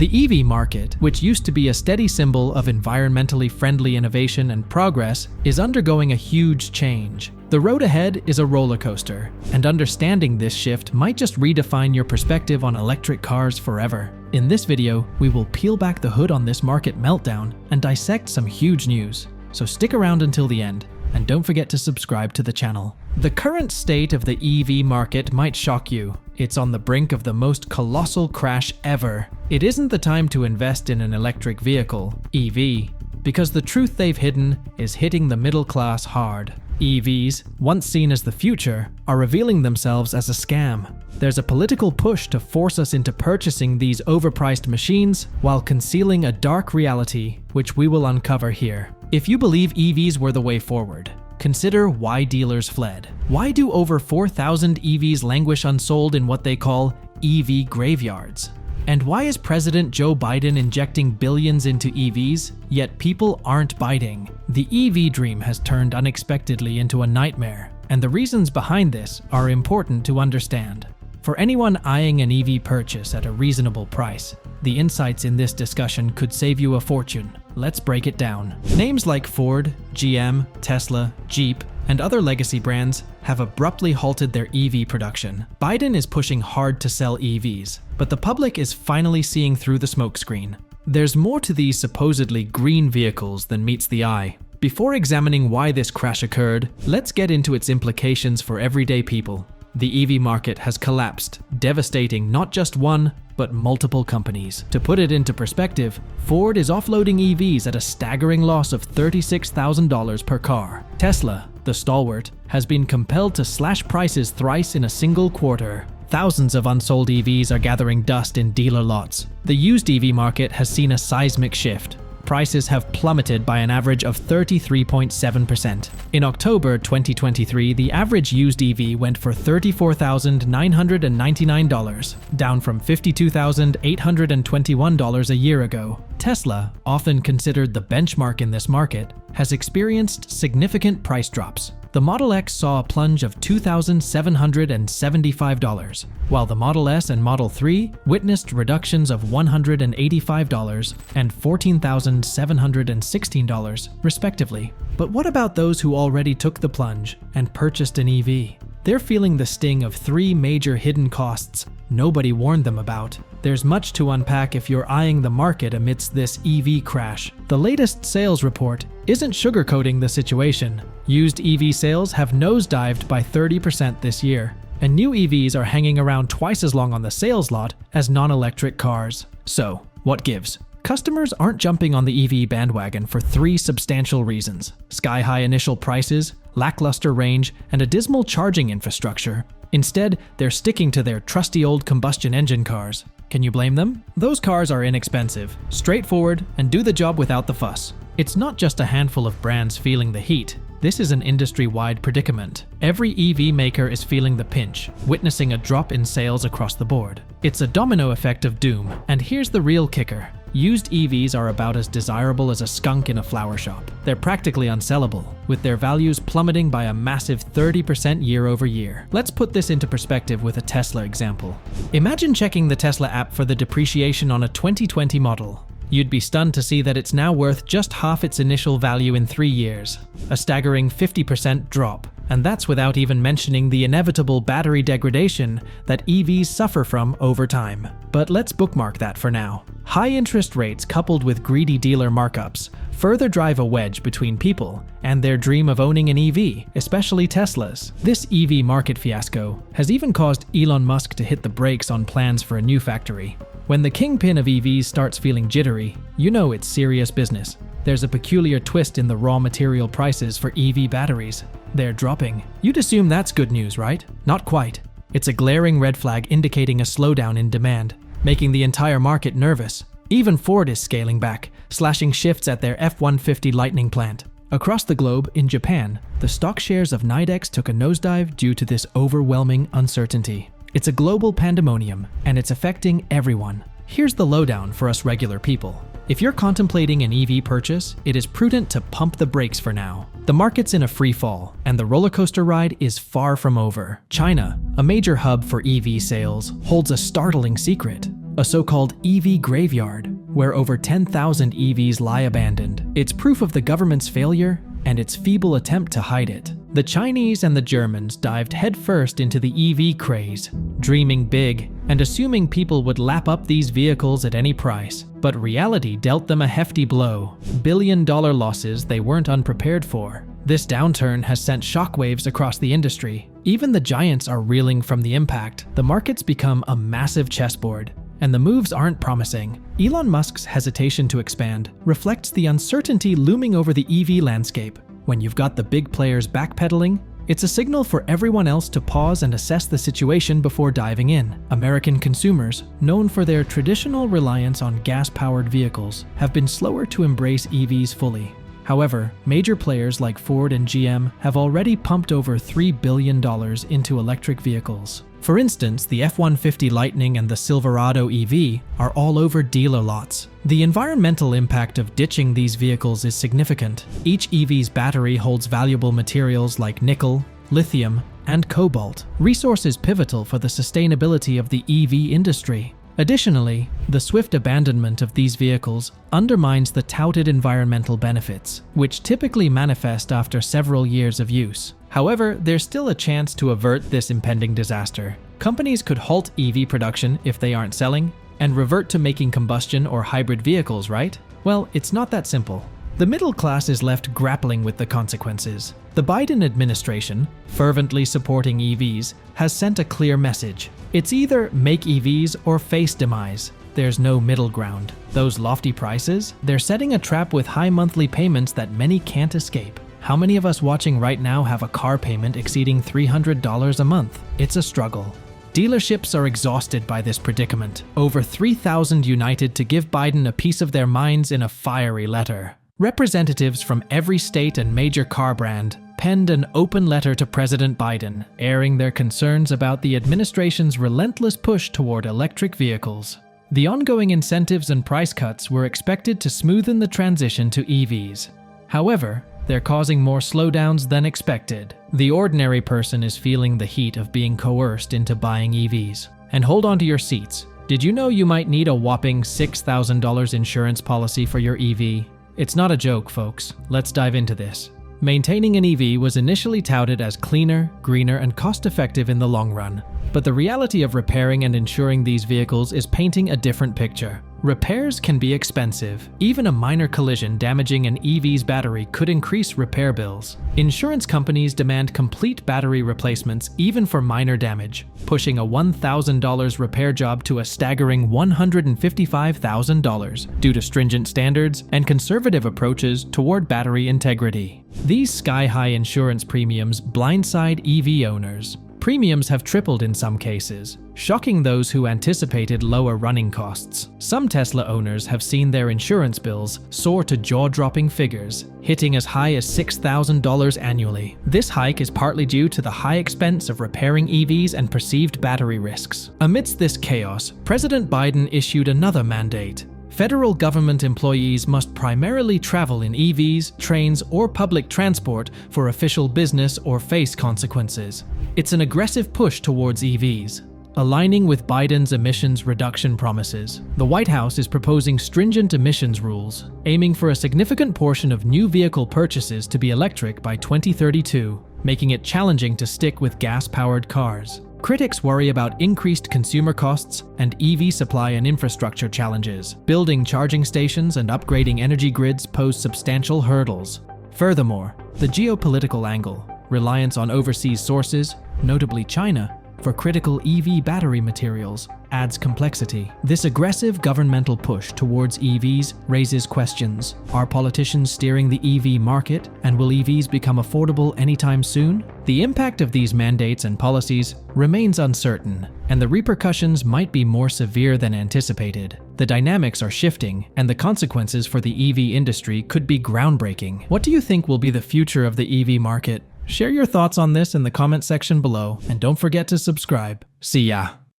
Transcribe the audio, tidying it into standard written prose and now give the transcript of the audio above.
The EV market, which used to be a steady symbol of environmentally friendly innovation and progress, is undergoing a huge change. The road ahead is a roller coaster, and understanding this shift might just redefine your perspective on electric cars forever. In this video, we will peel back the hood on this market meltdown and dissect some huge news. So stick around until the end, and don't forget to subscribe to the channel. The current state of the EV market might shock you. It's on the brink of the most colossal crash ever. It isn't the time to invest in an electric vehicle, EV, because the truth they've hidden is hitting the middle class hard. EVs, once seen as the future, are revealing themselves as a scam. There's a political push to force us into purchasing these overpriced machines while concealing a dark reality, which we will uncover here. If you believe EVs were the way forward, consider why dealers fled. Why do over 4,000 EVs languish unsold in what they call EV graveyards? And why is President Joe Biden injecting billions into EVs, yet people aren't biting? The EV dream has turned unexpectedly into a nightmare, and the reasons behind this are important to understand. For anyone eyeing an EV purchase at a reasonable price, the insights in this discussion could save you a fortune. Let's break it down. Names like Ford, GM, Tesla, Jeep, and other legacy brands have abruptly halted their EV production. Biden is pushing hard to sell EVs, but the public is finally seeing through the smokescreen. There's more to these supposedly green vehicles than meets the eye. Before examining why this crash occurred, let's get into its implications for everyday people. The EV market has collapsed, devastating not just one, but multiple companies. To put it into perspective, Ford is offloading EVs at a staggering loss of $36,000 per car. Tesla, the stalwart, has been compelled to slash prices thrice in a single quarter. Thousands of unsold EVs are gathering dust in dealer lots. The used EV market has seen a seismic shift. Prices have plummeted by an average of 33.7%. In October 2023, the average used EV went for $34,999, down from $52,821 a year ago. Tesla, often considered the benchmark in this market, has experienced significant price drops. The Model X saw a plunge of $2,775, while the Model S and Model 3 witnessed reductions of $185 and $14,716, respectively. But what about those who already took the plunge and purchased an EV? They're feeling the sting of three major hidden costs nobody warned them about. There's much to unpack if you're eyeing the market amidst this EV crash. The latest sales report isn't sugarcoating the situation. Used EV sales have nosedived by 30% this year, and new EVs are hanging around twice as long on the sales lot as non-electric cars. So, what gives? Customers aren't jumping on the EV bandwagon for three substantial reasons: sky-high initial prices, lackluster range, and a dismal charging infrastructure. Instead, they're sticking to their trusty old combustion engine cars. Can you blame them? Those cars are inexpensive, straightforward, and do the job without the fuss. It's not just a handful of brands feeling the heat. This is an industry-wide predicament. Every EV maker is feeling the pinch, witnessing a drop in sales across the board. It's a domino effect of doom, and here's the real kicker. Used EVs are about as desirable as a skunk in a flower shop. They're practically unsellable, with their values plummeting by a massive 30% year over year. Let's put this into perspective with a Tesla example. Imagine checking the Tesla app for the depreciation on a 2020 model. You'd be stunned to see that it's now worth just half its initial value in 3 years, a staggering 50% drop. And that's without even mentioning the inevitable battery degradation that EVs suffer from over time. But let's bookmark that for now. High interest rates coupled with greedy dealer markups further drive a wedge between people and their dream of owning an EV, especially Teslas. This EV market fiasco has even caused Elon Musk to hit the brakes on plans for a new factory. When the kingpin of EVs starts feeling jittery, you know it's serious business. There's a peculiar twist in the raw material prices for EV batteries. They're dropping. You'd assume that's good news, right? Not quite. It's a glaring red flag indicating a slowdown in demand, making the entire market nervous. Even Ford is scaling back, slashing shifts at their F-150 Lightning plant. Across the globe, in Japan, the stock shares of Nidex took a nosedive due to this overwhelming uncertainty. It's a global pandemonium, and it's affecting everyone. Here's the lowdown for us regular people. If you're contemplating an EV purchase, it is prudent to pump the brakes for now. The market's in a free fall, and the roller coaster ride is far from over. China, a major hub for EV sales, holds a startling secret. a so-called EV graveyard, where over 10,000 EVs lie abandoned. It's proof of the government's failure and its feeble attempt to hide it. The Chinese and the Germans dived headfirst into the EV craze, dreaming big and assuming people would lap up these vehicles at any price. But reality dealt them a hefty blow, billion-dollar losses they weren't unprepared for. This downturn has sent shockwaves across the industry. Even the giants are reeling from the impact. The market's become a massive chessboard, and the moves aren't promising. Elon Musk's hesitation to expand reflects the uncertainty looming over the EV landscape. When you've got the big players backpedaling, it's a signal for everyone else to pause and assess the situation before diving in. American consumers, known for their traditional reliance on gas-powered vehicles, have been slower to embrace EVs fully. However, major players like Ford and GM have already pumped over $3 billion into electric vehicles. For instance, the F-150 Lightning and the Silverado EV are all over dealer lots. The environmental impact of ditching these vehicles is significant. Each EV's battery holds valuable materials like nickel, lithium, and cobalt, resources pivotal for the sustainability of the EV industry. Additionally, the swift abandonment of these vehicles undermines the touted environmental benefits, which typically manifest after several years of use. However, there's still a chance to avert this impending disaster. Companies could halt EV production if they aren't selling, and revert to making combustion or hybrid vehicles, right? Well, it's not that simple. The middle class is left grappling with the consequences. The Biden administration, fervently supporting EVs, has sent a clear message. It's either make EVs or face demise. There's no middle ground. Those lofty prices, they're setting a trap with high monthly payments that many can't escape. How many of us watching right now have a car payment exceeding $300 a month? It's a struggle. Dealerships are exhausted by this predicament. Over 3,000 united to give Biden a piece of their minds in a fiery letter. Representatives from every state and major car brand penned an open letter to President Biden, airing their concerns about the administration's relentless push toward electric vehicles. The ongoing incentives and price cuts were expected to smoothen the transition to EVs. However, they're causing more slowdowns than expected. The ordinary person is feeling the heat of being coerced into buying EVs. And hold on to your seats. Did you know you might need a whopping $6,000 insurance policy for your EV? It's not a joke, folks. Let's dive into this. Maintaining an EV was initially touted as cleaner, greener, and cost-effective in the long run. But the reality of repairing and insuring these vehicles is painting a different picture. Repairs can be expensive. Even a minor collision damaging an EV's battery could increase repair bills. Insurance companies demand complete battery replacements even for minor damage, pushing a $1,000 repair job to a staggering $155,000 due to stringent standards and conservative approaches toward battery integrity. These sky-high insurance premiums blindside EV owners. Premiums have tripled in some cases, shocking those who anticipated lower running costs. Some Tesla owners have seen their insurance bills soar to jaw-dropping figures, hitting as high as $6,000 annually. This hike is partly due to the high expense of repairing EVs and perceived battery risks. Amidst this chaos, President Biden issued another mandate. Federal government employees must primarily travel in EVs, trains, or public transport for official business or face consequences. It's an aggressive push towards EVs, aligning with Biden's emissions reduction promises. The White House is proposing stringent emissions rules, aiming for a significant portion of new vehicle purchases to be electric by 2032, making it challenging to stick with gas-powered cars. Critics worry about increased consumer costs and EV supply and infrastructure challenges. Building charging stations and upgrading energy grids pose substantial hurdles. Furthermore, the geopolitical angle, reliance on overseas sources, notably China, for critical EV battery materials, adds complexity. This aggressive governmental push towards EVs raises questions. Are politicians steering the EV market, and will EVs become affordable anytime soon? The impact of these mandates and policies remains uncertain, and the repercussions might be more severe than anticipated. The dynamics are shifting, and the consequences for the EV industry could be groundbreaking. What do you think will be the future of the EV market? Share your thoughts on this in the comment section below, and don't forget to subscribe. See ya!